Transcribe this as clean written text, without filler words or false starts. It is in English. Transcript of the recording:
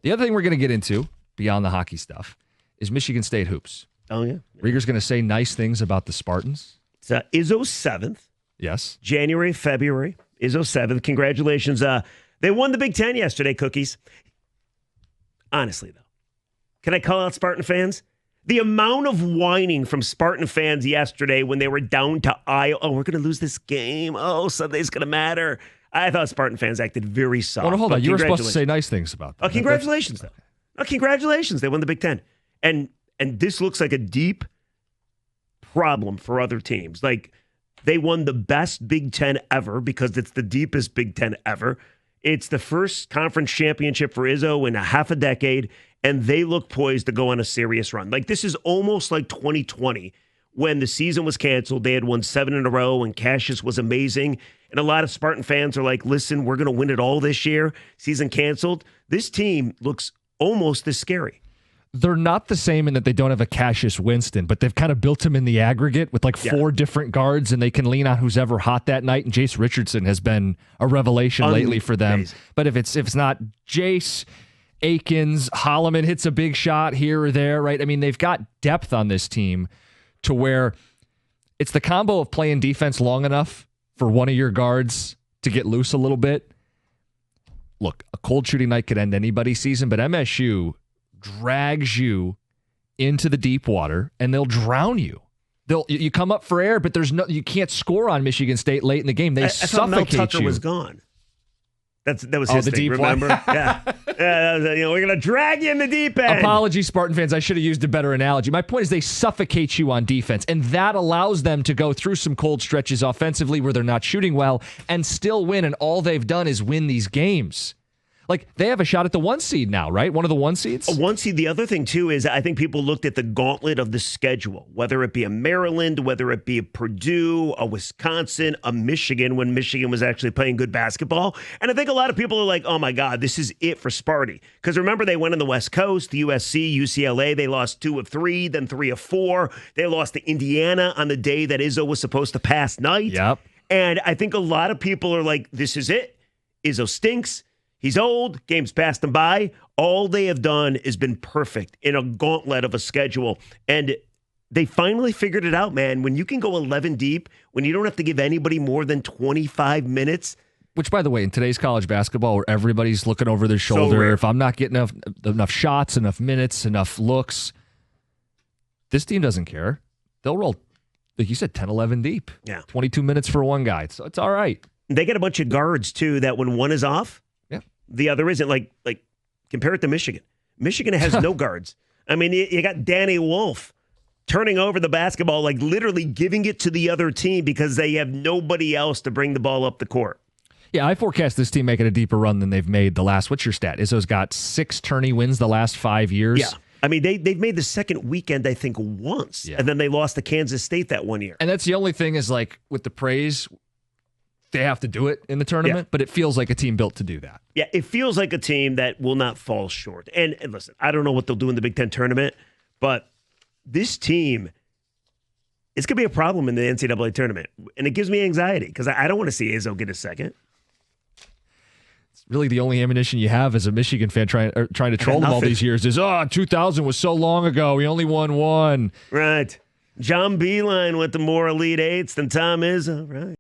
The other thing we're going to get into, beyond the hockey stuff, is Michigan State hoops. Oh, yeah. Riger's going to say nice things about the Spartans. It's Izzo 7th. Yes. January, February. Izzo 7th. Congratulations. They won the Big Ten yesterday, Cookies. Honestly, though, can I call out Spartan fans? The amount of whining from Spartan fans yesterday when they were down to Iowa. Oh, we're going to lose this game. Oh, Sunday's going to matter. I thought Spartan fans acted very soft. Well, hold on. You were supposed to say nice things about them. Oh, congratulations, though. Oh, congratulations. They won the Big Ten. And this looks like a deep problem for other teams. Like, they won the best Big Ten ever because it's the deepest Big Ten ever. It's the first conference championship for Izzo in a half a decade, and they look poised to go on a serious run. Like, this is almost like 2020 when the season was canceled. They had won 7 in a row, and Cassius was amazing. And a lot of Spartan fans are like, listen, we're going to win it all this year. Season canceled. This team looks almost as scary. They're not the same in that they don't have a Cassius Winston, but they've kind of built him in the aggregate with like 4 different guards, and they can lean on who's ever hot that night. And Jace Richardson has been a revelation lately for them. But if it's not Jace, Akins, Holloman hits a big shot here or there, right? I mean, they've got depth on this team to where it's the combo of playing defense long enough for one of your guards to get loose a little bit. Look, a cold shooting night could end anybody's season, but MSU drags you into the deep water and they'll drown you. You come up for air, but you can't score on Michigan State late in the game. They suffocate you. Tucker was gone. That was his thing, remember? Yeah. We're going to drag you in the deep end. Apologies, Spartan fans. I should have used a better analogy. My point is they suffocate you on defense, and that allows them to go through some cold stretches offensively where they're not shooting well and still win, and all they've done is win these games. Like, they have a shot at the 1 seed now, right? One of the 1 seeds? A 1 seed. The other thing, too, is I think people looked at the gauntlet of the schedule, whether it be a Maryland, whether it be a Purdue, a Wisconsin, a Michigan, when Michigan was actually playing good basketball. And I think a lot of people are like, oh, my God, this is it for Sparty. Because remember, they went on the West Coast, the USC, UCLA. They lost 2 of 3, then 3 of 4. They lost to Indiana on the day that Izzo was supposed to pass night. Yep. And I think a lot of people are like, this is it. Izzo stinks. He's old. Games passed him by. All they have done has been perfect in a gauntlet of a schedule. And they finally figured it out, man. When you can go 11 deep, when you don't have to give anybody more than 25 minutes. Which, by the way, in today's college basketball where everybody's looking over their shoulder, if I'm not getting enough shots, enough minutes, enough looks, this team doesn't care. They'll roll, like you said, 10, 11 deep. Yeah. 22 minutes for one guy. So it's all right. They get a bunch of guards, too, that when one is off, the other isn't. Like compare it to Michigan. Michigan has no guards. I mean, you got Danny Wolf turning over the basketball, like literally giving it to the other team because they have nobody else to bring the ball up the court. Yeah, I forecast this team making a deeper run than they've made the last. What's your stat? Izzo's got 6 tourney wins the last 5 years. Yeah. I mean, they've made the second weekend, I think, once. Yeah. And then they lost to Kansas State that one year. And that's the only thing is, like, with the praise, they have to do it in the tournament, but it feels like a team built to do that. Yeah, it feels like a team that will not fall short. And listen, I don't know what they'll do in the Big Ten tournament, but this team, it's going to be a problem in the NCAA tournament. And it gives me anxiety because I don't want to see Izzo get a second. It's really the only ammunition you have as a Michigan fan trying to troll them all these years is, 2000 was so long ago. We only won 1. Right. John Beilein went to more Elite Eights than Tom Izzo. Right.